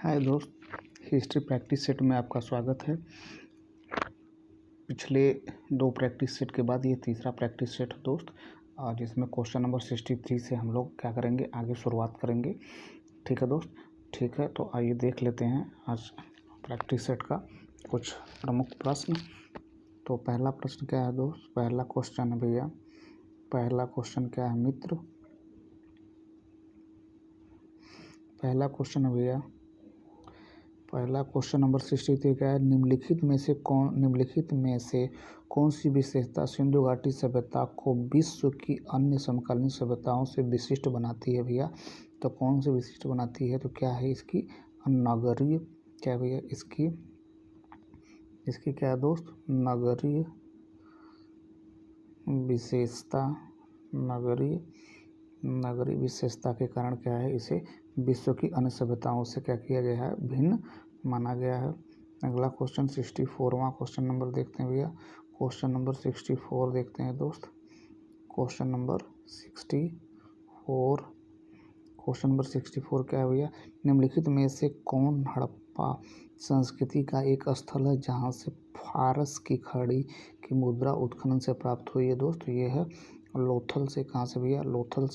हाय दोस्त, history practice set में आपका स्वागत है। पिछले 2 प्रैक्टिस सेट के बाद ये तीसरा प्रैक्टिस सेट है दोस्त, जिसमें क्वेश्चन नंबर 63 से हम लोग क्या करेंगे, आगे शुरुआत करेंगे। ठीक है दोस्त, ठीक है। तो आइए देख लेते हैं आज प्रैक्टिस सेट का कुछ प्रमुख प्रश्न। तो पहला प्रश्न क्या है दोस्त, पहला क्वेश्चन है भैया, पहला क्वेश्चन क्या है मित्र, पहला क्वेश्चन है भैया, पहला क्वेश्चन नंबर 63 क्या है, निम्नलिखित में से कौन सी विशेषता सिंधु घाटी सभ्यता को विश्व की अन्य समकालीन सभ्यताओं से विशिष्ट बनाती है भैया। तो कौन सी विशिष्ट बनाती है, तो क्या है इसकी नगरीय, क्या भैया इसकी क्या है दोस्त, नगरीय विशेषता, नगरीय विशेषता के कारण क्या है, इसे विश्व की अन्य सभ्यताओं से क्या किया गया है, भिन्न माना गया है। अगला क्वेश्चन 64वां क्वेश्चन नंबर देखते हैं भैया, क्वेश्चन नंबर 64 देखते हैं दोस्त। क्वेश्चन नंबर 64 क्या है भैया, निम्नलिखित में से कौन हड़प्पा संस्कृति का एक स्थल है जहां से फारस की खड़ी की मुद्रा उत्खनन से प्राप्त हुई है दोस्त। ये है लोथल से, कहाँ से भैया, लोथल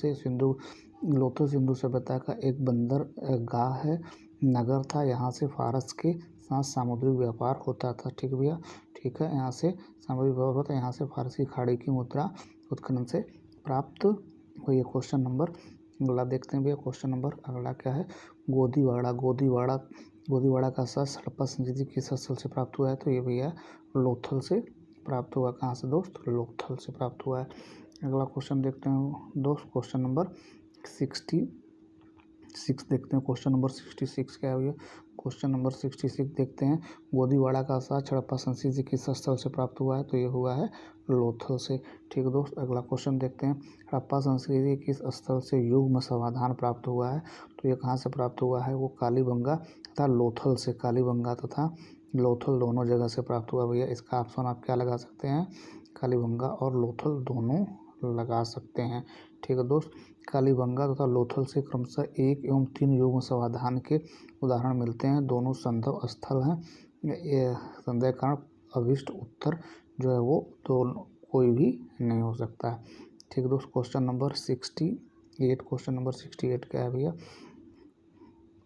सिंधु सभ्यता का एक बंदरगाह है, नगर था। यहाँ से फारस के साथ सामुद्रिक व्यापार होता था। ठीक है भैया, ठीक है, यहाँ से सामुद्रिक व्यापार होता है, यहाँ से फारस की खाड़ी की मुद्रा उत्खनन से प्राप्त हुई है। क्वेश्चन नंबर अगला देखते हैं भैया, क्वेश्चन नंबर अगला क्या है, गोदीवाड़ा का शस्त्र हड़प्पा संस्कृति किस स्थल से प्राप्त हुआ है, तो ये भैया लोथल से प्राप्त हुआ। कहाँ से दोस्त, लोथल से प्राप्त हुआ है। अगला क्वेश्चन देखते हैं दोस्त, क्वेश्चन नंबर 66 देखते हैं। क्वेश्चन नंबर 66 क्या है भैया, क्वेश्चन नंबर 66 देखते हैं, गोदीवाड़ा का शस्त्र हड़प्पा संस्कृति किस स्थल से प्राप्त हुआ है, तो ये हुआ है लोथल से। ठीक है दोस्त, अगला क्वेश्चन देखते हैं, हड़प्पा संस्कृति किस स्थल से युग्म समाधान प्राप्त हुआ है, तो ये कहाँ से प्राप्त हुआ है, वो कालीबंगा तथा लोथल से, कालीबंगा तथा लोथल दोनों जगह से प्राप्त हुआ भैया। इसका ऑप्शन आप क्या लगा सकते हैं, कालीबंगा और लोथल दोनों लगा सकते हैं। ठीक है दोस्त, कालीबंगा तथा लोथल से क्रमशः 1 एवं 3 युग्म समाधान के उदाहरण मिलते हैं। दोनों संभव स्थल हैं। ये संदेह कारण अभिष्ट उत्तर जो है वो दोनों कोई भी नहीं हो सकता है। ठीक है दोस्त, क्वेश्चन नंबर 68 क्या है भैया,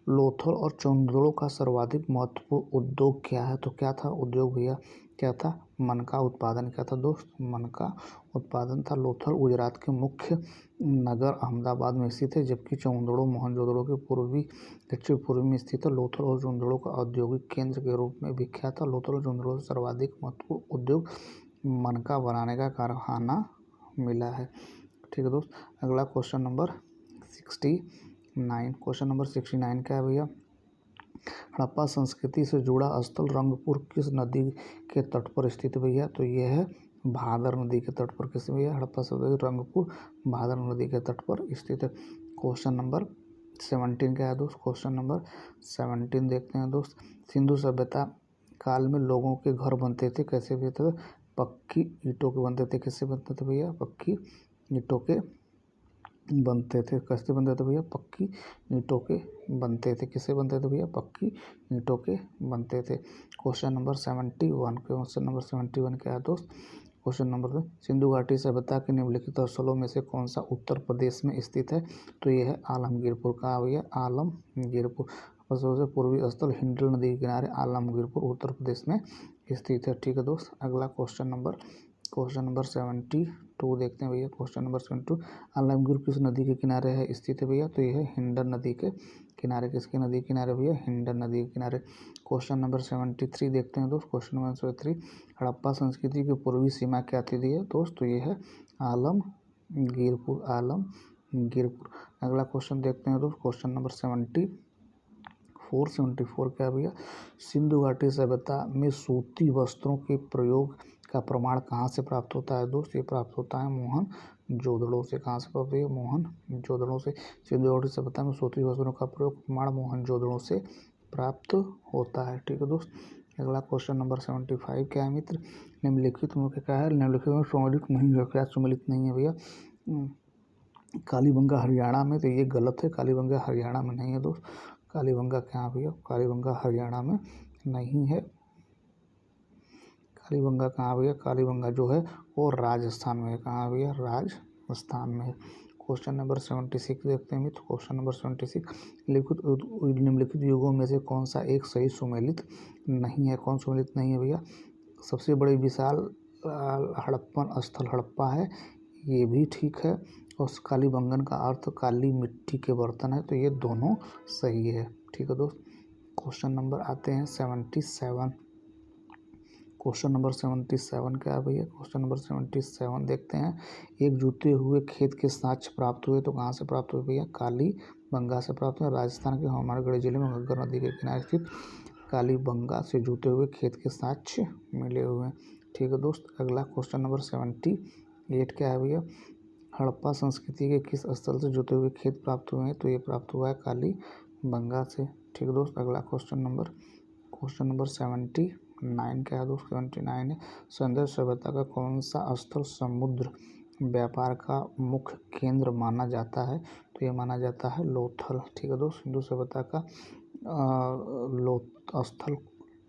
लोथल और चंदोड़ का सर्वाधिक महत्वपूर्ण उद्योग क्या है, तो क्या था उद्योग भैया, क्या था, मन का उत्पादन। क्या था दोस्त, मन का उत्पादन था। लोथल गुजरात के मुख्य नगर अहमदाबाद में स्थित है, जबकि चंदोड़ मोहनजोदड़ो के दक्षिण पूर्व में स्थित है। लोथल और चंदोड़ का औद्योगिक केंद्र के रूप में विख्यात था। लोथल और चंदोड़ से सर्वाधिक महत्वपूर्ण उद्योग मनका बनाने का कारखाना मिला है। ठीक है दोस्त, अगला क्वेश्चन नंबर 69 क्या है भैया, हड़प्पा संस्कृति से जुड़ा स्थल रंगपुर किस नदी के तट पर स्थित है भैया, तो ये है भादर नदी के तट पर। किस भैया, हड़प्पा संस्कृति रंगपुर भादर नदी के तट पर स्थित है। क्वेश्चन नंबर 17 क्या है दोस्त, क्वेश्चन नंबर 17 देखते हैं दोस्त, सिंधु सभ्यता काल में लोगों के घर बनते थे, कैसे बनते थे, पक्की ईंटों के बनते थे। किससे बनते थे भैया, पक्की ईंटों के बनते थे। कैसे बनते थे भैया, पक्की ईंटों के बनते थे। किससे बनते थे भैया, पक्की ईंटों के बनते थे। क्वेश्चन नंबर 71 क्या है दोस्त, क्वेश्चन नंबर सिंधु घाटी सभ्यता के निम्नलिखित स्थलों में से कौन सा उत्तर प्रदेश में स्थित है, तो ये है आलमगीरपुर। कहाँ भैया, आलमगीरपुर। सबसे पूर्वी स्थल हिंडल नदी के किनारे आलमगीरपुर उत्तर प्रदेश में स्थित है। ठीक है दोस्त, अगला क्वेश्चन नंबर 72 देखते हैं भैया। क्वेश्चन नंबर 72, आलमगीर किस नदी के किनारे है स्थित है भैया, तो यह है हिंडन नदी के किनारे। किसके नदी के किनारे भैया, हिंडन नदी के किनारे। क्वेश्चन नंबर 73 देखते हैं दोस्त, क्वेश्चन नंबर 73, हड़प्पा संस्कृति की पूर्वी सीमा क्या थी दिए दोस्त, तो ये है आलमगीरपुर। अगला क्वेश्चन देखते हैं दोस्त, क्वेश्चन नंबर 74 क्या है भैया, सिंधु घाटी सभ्यता में सूती वस्त्रों के प्रयोग का प्रमाण कहाँ से प्राप्त होता है दोस्त, ये प्राप्त होता है मोहनजोदड़ो से। कहाँ से प्राप्त है, मोहनजोदड़ो से। सिंधु घाटी सभ्यता में सूती वस्त्रों का प्रयोग प्रमाण मोहनजोदड़ो से प्राप्त होता है। ठीक है दोस्त, अगला क्वेश्चन नंबर 75 क्या है मित्र, निम्नलिखित में क्या है, निम्नलिखित में सम्मिलित नहीं है। क्या सम्मिलित नहीं है भैया, कालीबंगा हरियाणा में, तो ये गलत है, कालीबंगा हरियाणा में नहीं है दोस्त। कालीबंगा कहाँ भैया, कालीबंगा हरियाणा में नहीं है। कालीबंगा कहाँ भैया, कालीबंगा जो है वो राजस्थान में है। कहाँ भैया, राजस्थान में है। क्वेश्चन नंबर 76 देखते हैं मित्र। क्वेश्चन नंबर 76, निम्नलिखित युगों में से कौन सा एक सही सुमेलित नहीं है। कौन सुमेलित नहीं है भैया, सबसे बड़ी विशाल हड़प्पन स्थल हड़प्पा है, ये भी ठीक है। और कालीबंगन का अर्थ काली मिट्टी के बर्तन है, तो ये दोनों सही है। ठीक है दोस्त। क्वेश्चन नंबर आते हैं 77। क्वेश्चन नंबर 77 क्या है भैया, क्वेश्चन नंबर 77 देखते हैं। एक जूते हुए खेत के साक्ष्य प्राप्त हुए, तो कहाँ से प्राप्त हुए भैया, कालीबंगा से प्राप्त हुए। राजस्थान के हनुमानगढ़ जिले में घग्गर नदी के किनारे स्थित कालीबंगा से जूते हुए खेत के साक्ष्य मिले हुए हैं। ठीक है दोस्त। अगला क्वेश्चन नंबर 78 क्या है भैया, हड़प्पा संस्कृति के किस स्थल से जुटे हुए खेत प्राप्त हुए हैं, तो ये प्राप्त हुआ है कालीबंगा से। ठीक है दोस्त। अगला क्वेश्चन नंबर 79 क्या है दोस्त, 79 है। सौंदर्य सभ्यता का कौन सा स्थल समुद्र व्यापार का मुख्य केंद्र माना जाता है, तो ये माना जाता है लोथल। ठीक है दोस्त। सिंधु सभ्यता का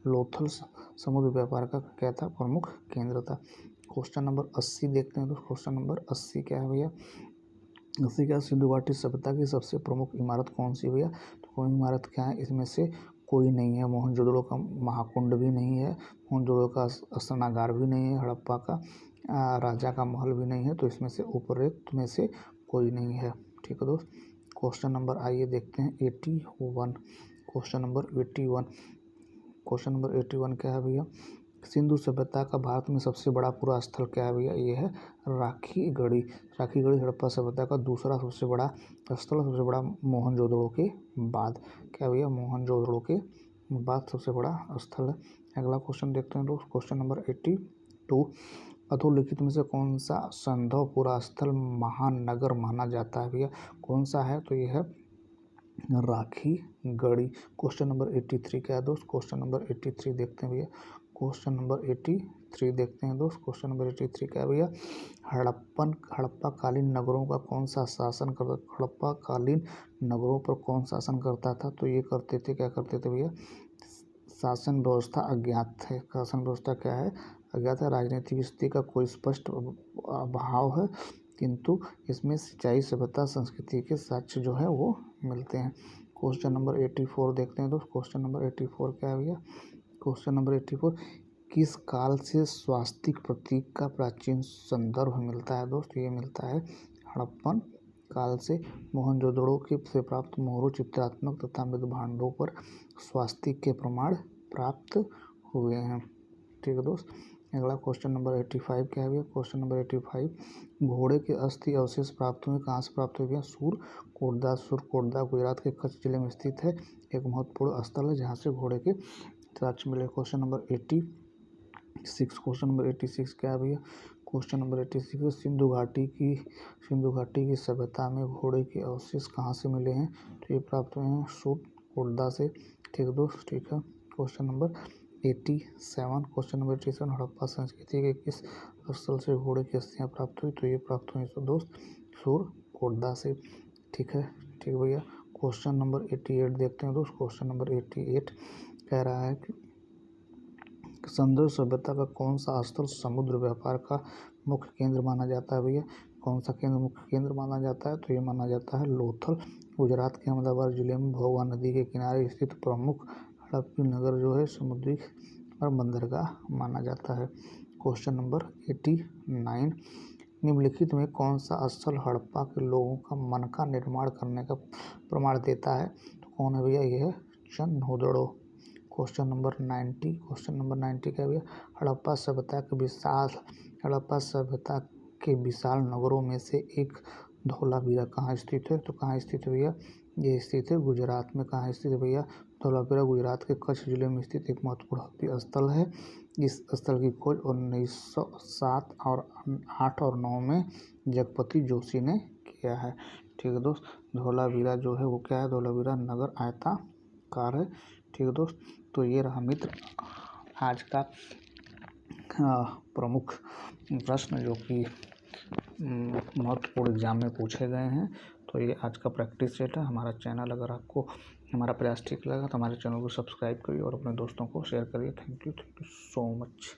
लोथल समुद्र व्यापार का क्या था, प्रमुख केंद्र था। क्वेश्चन नंबर 80 देखते हैं दोस्त। क्वेश्चन नंबर 80 क्या है भैया, 80 क्या, सिंधु घाटी सभ्यता की सबसे प्रमुख इमारत कौन सी भैया, तो कौन इमारत क्या है, इसमें से कोई नहीं है। मोहनजोदड़ो का महाकुंड भी नहीं है, मोहनजोदड़ो का स्नानागार भी नहीं है, हड़प्पा का राजा का महल भी नहीं है, तो इसमें से उपरोक्त में से कोई नहीं है। ठीक है दोस्त। क्वेश्चन नंबर आइए देखते हैं 81। क्वेश्चन नंबर 81, क्वेश्चन नंबर 81 क्या है भैया, सिंधु सभ्यता का भारत में सबसे बड़ा पूरा स्थल क्या है भैया, ये है राखीगढ़ी। राखीगढ़ी हड़प्पा सभ्यता का दूसरा सबसे बड़ा स्थल, सबसे बड़ा मोहनजोदड़ो के बाद। क्या भैया, मोहनजोदड़ो के बाद सबसे बड़ा स्थल है। अगला क्वेश्चन देखते हैं दोस्त। क्वेश्चन नंबर 82, अधोलिखित में से कौन सा संधव पुरा स्थल महानगर माना जाता है भैया, कौन सा है, तो ये है राखीगढ़ी। क्वेश्चन नंबर 83 क्या है दोस्त, क्वेश्चन नंबर 83 देखते हैं भैया। क्वेश्चन नंबर 83 देखते हैं दोस्त। क्वेश्चन नंबर 83 क्या है भैया, हड़प्पा कालीन नगरों का कौन सा शासन करता, हड़प्पा कालीन नगरों पर कौन शासन करता था, तो ये करते थे, क्या करते थे भैया, शासन व्यवस्था अज्ञात है। शासन व्यवस्था क्या है, अज्ञात है। राजनीतिक स्थिति का कोई स्पष्ट अभाव है, किंतु इसमें सिंचाई सभ्यता संस्कृति के साक्ष्य जो है वो मिलते हैं। क्वेश्चन नंबर 84 देखते हैं दोस्त। क्वेश्चन नंबर 84 क्या है भैया, क्वेश्चन नंबर 84, किस काल से स्वास्तिक प्रतीक का प्राचीन संदर्भ मिलता है दोस्त, ये मिलता है हड़प्पन काल से। मोहनजोदड़ो के से प्राप्त मोहरों, चित्रात्मक तथा मृत भांडों पर स्वास्तिक के प्रमाण प्राप्त हुए हैं। ठीक है दोस्त। अगला क्वेश्चन नंबर 85 क्या है भैया, क्वेश्चन नंबर 85, घोड़े के अस्थि अवशेष प्राप्त हुए, कहाँ से प्राप्त हुए भैया, सुरकोटदा गुजरात के कच्छ जिले में स्थित है, एक महत्वपूर्ण स्थल है जहाँ से घोड़े के साक्ष्य मिले। क्वेश्चन नंबर 86, क्वेश्चन नंबर 86 क्या है भैया, क्वेश्चन नंबर 86, सिंधु घाटी की सभ्यता में घोड़े के अवशेष कहाँ से मिले हैं, तो ये प्राप्त हुए हैं सुरकोटदा से। ठीक है दोस्त। ठीक है। Question number 87, question number 87, Harappa संस्कृति के किस स्थल से घोड़े की अस्थियाँ प्राप्त हुई, तो ये प्राप्त हुई तो दोस्त सुरकोटदा से। ठीक है। ठीक भैया। क्वेश्चन नंबर 88 देखते हैं दोस्त। क्वेश्चन नंबर 88 कह रहा है कि संदर्भ सभ्यता का कौन सा स्थल समुद्र व्यापार का मुख्य केंद्र माना जाता है भैया, कौन सा केंद्र मुख्य केंद्र माना जाता है, तो ये माना जाता है लोथल। गुजरात के अहमदाबाद जिले में भोगवा नदी के किनारे स्थित प्रमुख हड़प्पी नगर जो है समुद्री और बंदरगाह माना जाता है। क्वेश्चन नंबर 89, निम्नलिखित में कौन सा स्थल हड़प्पा के लोगों का मन का निर्माण करने का प्रमाण देता है, तो कौन है भैया, ये है चंदोदड़ो। क्वेश्चन नंबर 90, क्वेश्चन नंबर 90 क्या भैया, हड़प्पा सभ्यता के विशाल नगरों में से एक धोलावीरा कहाँ स्थित है, तो कहाँ स्थित है भैया, ये स्थित है गुजरात में। कहाँ स्थित है भैया, धोलावीरा गुजरात के कच्छ जिले में स्थित एक महत्वपूर्ण स्थल है। इस स्थल की खोज 1907 और 8 और 9 में जगपति जोशी ने किया है। ठीक है दोस्त। धोलावीरा जो है वो क्या है, धोलावीरा नगर आयताकार है। ठीक है दोस्त। तो ये रहा मित्र आज का प्रमुख प्रश्न जो कि महत्वपूर्ण एग्जाम में पूछे गए हैं। तो ये आज का प्रैक्टिस सेट है। हमारा चैनल अगर आपको हमारा प्रयास ठीक लगा तो हमारे चैनल को सब्सक्राइब करिए और अपने दोस्तों को शेयर करिए। Thank you so much.